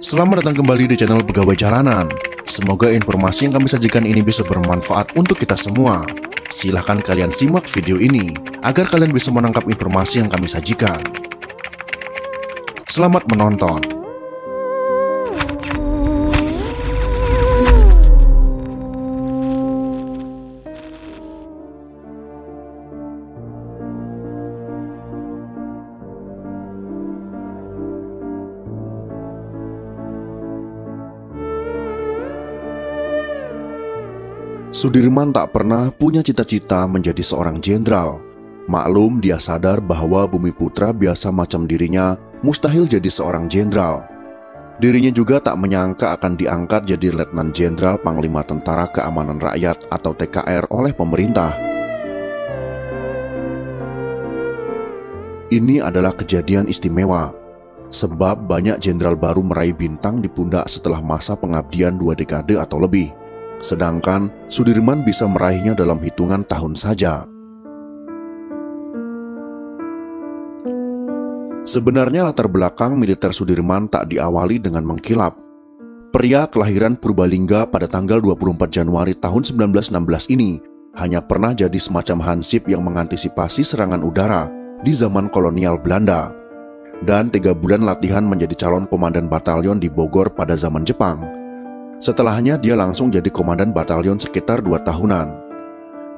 Selamat datang kembali di channel Pegawai Jalanan. Semoga informasi yang kami sajikan ini bisa bermanfaat untuk kita semua. Silahkan kalian simak video ini agar kalian bisa menangkap informasi yang kami sajikan. Selamat menonton. Sudirman tak pernah punya cita-cita menjadi seorang jenderal. Maklum, dia sadar bahwa Bumiputra biasa macam dirinya mustahil jadi seorang jenderal. Dirinya juga tak menyangka akan diangkat jadi Letnan Jenderal Panglima Tentara Keamanan Rakyat atau TKR oleh pemerintah. Ini adalah kejadian istimewa, sebab banyak jenderal baru meraih bintang di pundak setelah masa pengabdian 2 dekade atau lebih. Sedangkan Sudirman bisa meraihnya dalam hitungan tahun saja. Sebenarnya latar belakang militer Sudirman tak diawali dengan mengkilap. Pria kelahiran Purbalingga pada tanggal 24 Januari tahun 1916 ini hanya pernah jadi semacam hansip yang mengantisipasi serangan udara di zaman kolonial Belanda. Dan 3 bulan latihan menjadi calon komandan batalion di Bogor pada zaman Jepang. Setelahnya dia langsung jadi komandan batalion sekitar 2 tahunan.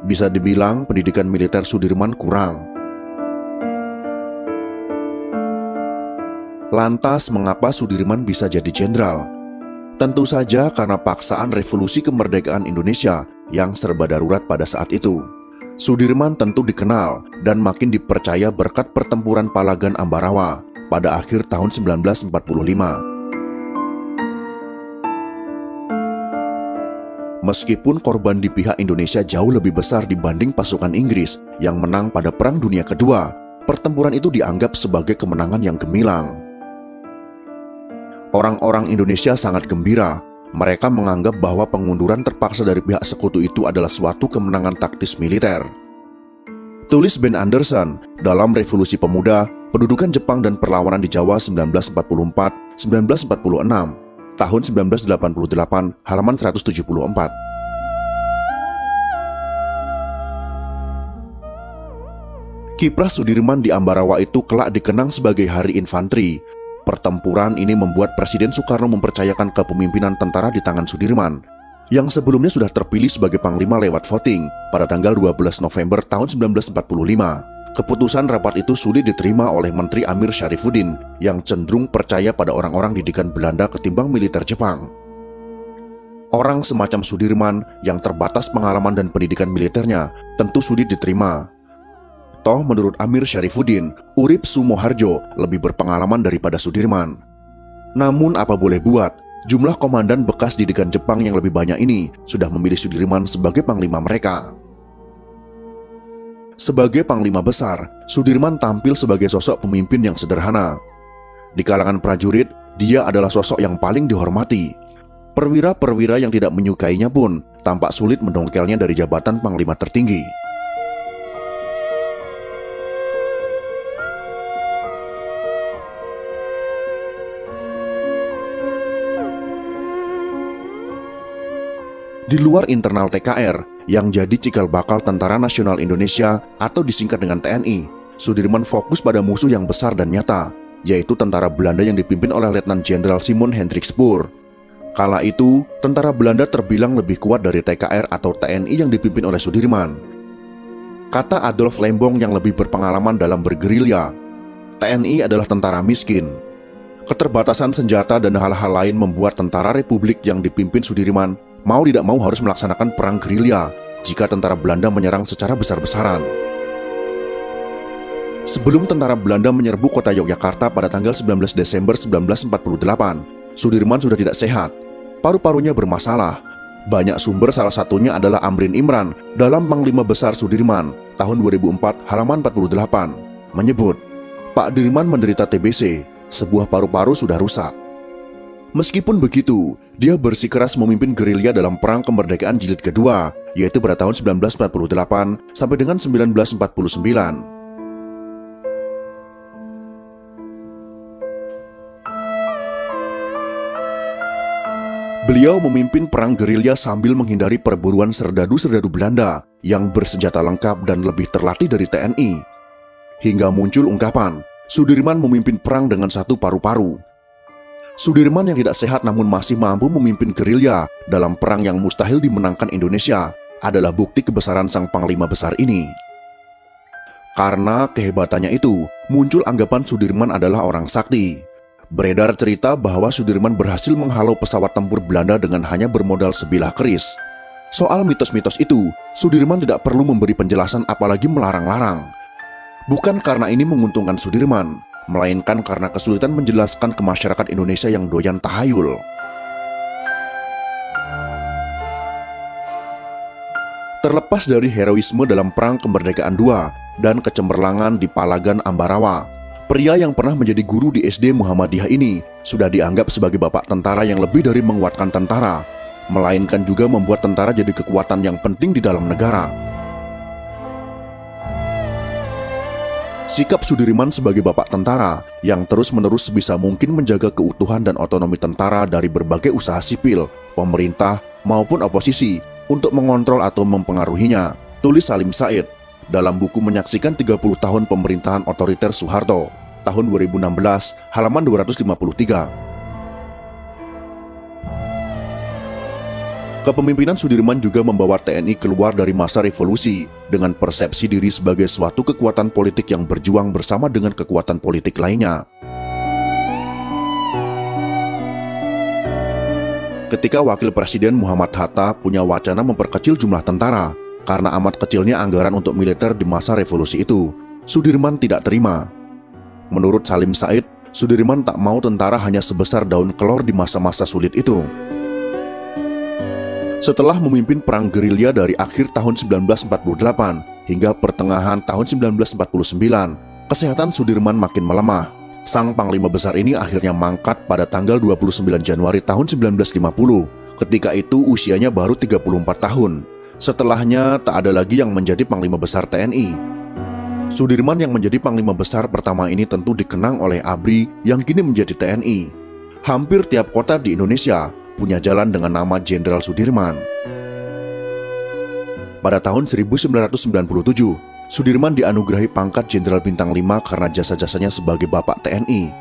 Bisa dibilang pendidikan militer Sudirman kurang. Lantas mengapa Sudirman bisa jadi jenderal? Tentu saja karena paksaan revolusi kemerdekaan Indonesia yang serba darurat pada saat itu. Sudirman tentu dikenal dan makin dipercaya berkat pertempuran Palagan Ambarawa pada akhir tahun 1945. Meskipun korban di pihak Indonesia jauh lebih besar dibanding pasukan Inggris yang menang pada Perang Dunia Kedua, pertempuran itu dianggap sebagai kemenangan yang gemilang. Orang-orang Indonesia sangat gembira. Mereka menganggap bahwa pengunduran terpaksa dari pihak sekutu itu adalah suatu kemenangan taktis militer. Tulis Ben Anderson dalam Revolusi Pemuda, Pendudukan Jepang dan Perlawanan di Jawa 1944-1946, tahun 1988, halaman 174. Kiprah Sudirman di Ambarawa itu kelak dikenang sebagai Hari Infanteri. Pertempuran ini membuat Presiden Soekarno mempercayakan kepemimpinan tentara di tangan Sudirman, yang sebelumnya sudah terpilih sebagai Panglima lewat voting pada tanggal 12 November tahun 1945. Keputusan rapat itu sulit diterima oleh Menteri Amir Syarifuddin yang cenderung percaya pada orang-orang didikan Belanda ketimbang militer Jepang. Orang semacam Sudirman yang terbatas pengalaman dan pendidikan militernya tentu sulit diterima. Toh menurut Amir Syarifuddin, Urip Sumoharjo lebih berpengalaman daripada Sudirman. Namun apa boleh buat, jumlah komandan bekas didikan Jepang yang lebih banyak ini sudah memilih Sudirman sebagai panglima mereka. Sebagai panglima besar, Sudirman tampil sebagai sosok pemimpin yang sederhana. Di kalangan prajurit, dia adalah sosok yang paling dihormati. Perwira-perwira yang tidak menyukainya pun tampak sulit mendongkelnya dari jabatan panglima tertinggi. Di luar internal TKR, yang jadi cikal bakal Tentara Nasional Indonesia atau disingkat dengan TNI, Sudirman fokus pada musuh yang besar dan nyata, yaitu tentara Belanda yang dipimpin oleh Letnan Jenderal Simon Hendrik Spoor. Kala itu, tentara Belanda terbilang lebih kuat dari TKR atau TNI yang dipimpin oleh Sudirman. Kata Adolf Lembong yang lebih berpengalaman dalam bergerilya, TNI adalah tentara miskin. Keterbatasan senjata dan hal-hal lain membuat tentara Republik yang dipimpin Sudirman mau tidak mau harus melaksanakan perang gerilya jika tentara Belanda menyerang secara besar-besaran. Sebelum tentara Belanda menyerbu kota Yogyakarta pada tanggal 19 Desember 1948, Sudirman sudah tidak sehat. Paru-parunya bermasalah. Banyak sumber, salah satunya adalah Amrin Imran dalam Panglima Besar Sudirman tahun 2004 halaman 48, menyebut Pak Dirman menderita TBC, sebuah paru-paru sudah rusak. Meskipun begitu, dia bersikeras memimpin gerilya dalam Perang Kemerdekaan Jilid Kedua, yaitu pada tahun 1948 sampai dengan 1949. Beliau memimpin perang gerilya sambil menghindari perburuan serdadu-serdadu Belanda yang bersenjata lengkap dan lebih terlatih dari TNI. Hingga muncul ungkapan, Sudirman memimpin perang dengan satu paru-paru. Sudirman yang tidak sehat namun masih mampu memimpin gerilya dalam perang yang mustahil dimenangkan Indonesia adalah bukti kebesaran sang panglima besar ini. Karena kehebatannya itu, muncul anggapan Sudirman adalah orang sakti. Beredar cerita bahwa Sudirman berhasil menghalau pesawat tempur Belanda dengan hanya bermodal sebilah keris. Soal mitos-mitos itu, Sudirman tidak perlu memberi penjelasan apalagi melarang-larang. Bukan karena ini menguntungkan Sudirman, melainkan karena kesulitan menjelaskan ke masyarakat Indonesia yang doyan tahayul. Terlepas dari heroisme dalam Perang Kemerdekaan II dan kecemerlangan di Palagan Ambarawa, pria yang pernah menjadi guru di SD Muhammadiyah ini sudah dianggap sebagai bapak tentara yang lebih dari menguatkan tentara, melainkan juga membuat tentara jadi kekuatan yang penting di dalam negara. Sikap Sudirman sebagai bapak tentara yang terus-menerus sebisa mungkin menjaga keutuhan dan otonomi tentara dari berbagai usaha sipil, pemerintah, maupun oposisi untuk mengontrol atau mempengaruhinya, tulis Salim Said dalam buku Menyaksikan 30 Tahun Pemerintahan Otoriter Soeharto, tahun 2016, halaman 253. Kepemimpinan Sudirman juga membawa TNI keluar dari masa revolusi dengan persepsi diri sebagai suatu kekuatan politik yang berjuang bersama dengan kekuatan politik lainnya. Ketika Wakil Presiden Muhammad Hatta punya wacana memperkecil jumlah tentara karena amat kecilnya anggaran untuk militer di masa revolusi itu, Sudirman tidak terima. Menurut Salim Said, Sudirman tak mau tentara hanya sebesar daun kelor di masa-masa sulit itu. Setelah memimpin perang gerilya dari akhir tahun 1948 hingga pertengahan tahun 1949, kesehatan Sudirman makin melemah. Sang panglima besar ini akhirnya mangkat pada tanggal 29 Januari tahun 1950. Ketika itu usianya baru 34 tahun. Setelahnya tak ada lagi yang menjadi panglima besar TNI. Sudirman yang menjadi panglima besar pertama ini tentu dikenang oleh ABRI yang kini menjadi TNI. Hampir tiap kota di Indonesia punya jalan dengan nama Jenderal Sudirman. Pada tahun 1997, Sudirman dianugerahi pangkat Jenderal Bintang 5 karena jasa-jasanya sebagai bapak TNI.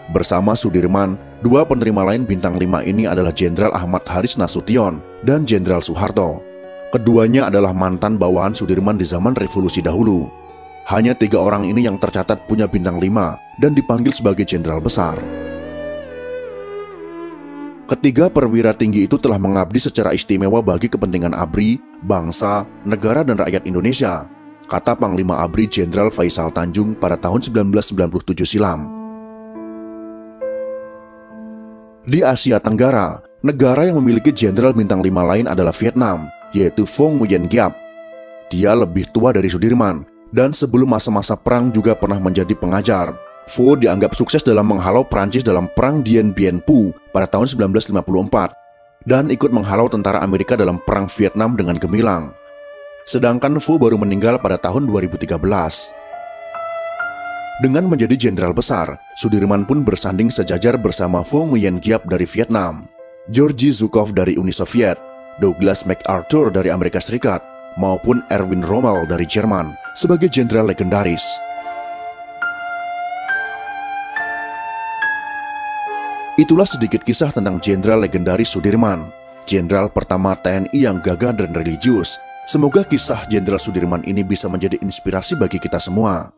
Bersama Sudirman, dua penerima lain Bintang 5 ini adalah Jenderal Ahmad Haris Nasution dan Jenderal Soeharto. Keduanya adalah mantan bawahan Sudirman di zaman revolusi dahulu. Hanya 3 orang ini yang tercatat punya bintang 5 dan dipanggil sebagai jenderal besar. Ketiga perwira tinggi itu telah mengabdi secara istimewa bagi kepentingan ABRI, bangsa, negara dan rakyat Indonesia, kata Panglima ABRI Jenderal Faisal Tanjung pada tahun 1997 silam. Di Asia Tenggara, negara yang memiliki jenderal bintang 5 lain adalah Vietnam, yaitu Phuong Nguyen Giap. Dia lebih tua dari Sudirman, dan sebelum masa-masa perang juga pernah menjadi pengajar. Pho dianggap sukses dalam menghalau Prancis dalam Perang Dien Bien Phu pada tahun 1954, dan ikut menghalau tentara Amerika dalam Perang Vietnam dengan gemilang. Sedangkan Pho baru meninggal pada tahun 2013. Dengan menjadi jenderal besar, Sudirman pun bersanding sejajar bersama Phuong Nguyen Giap dari Vietnam, Georgy Zhukov dari Uni Soviet, Douglas MacArthur dari Amerika Serikat, maupun Erwin Rommel dari Jerman sebagai jenderal legendaris. Itulah sedikit kisah tentang jenderal legendaris Sudirman, jenderal pertama TNI yang gagah dan religius. Semoga kisah Jenderal Sudirman ini bisa menjadi inspirasi bagi kita semua.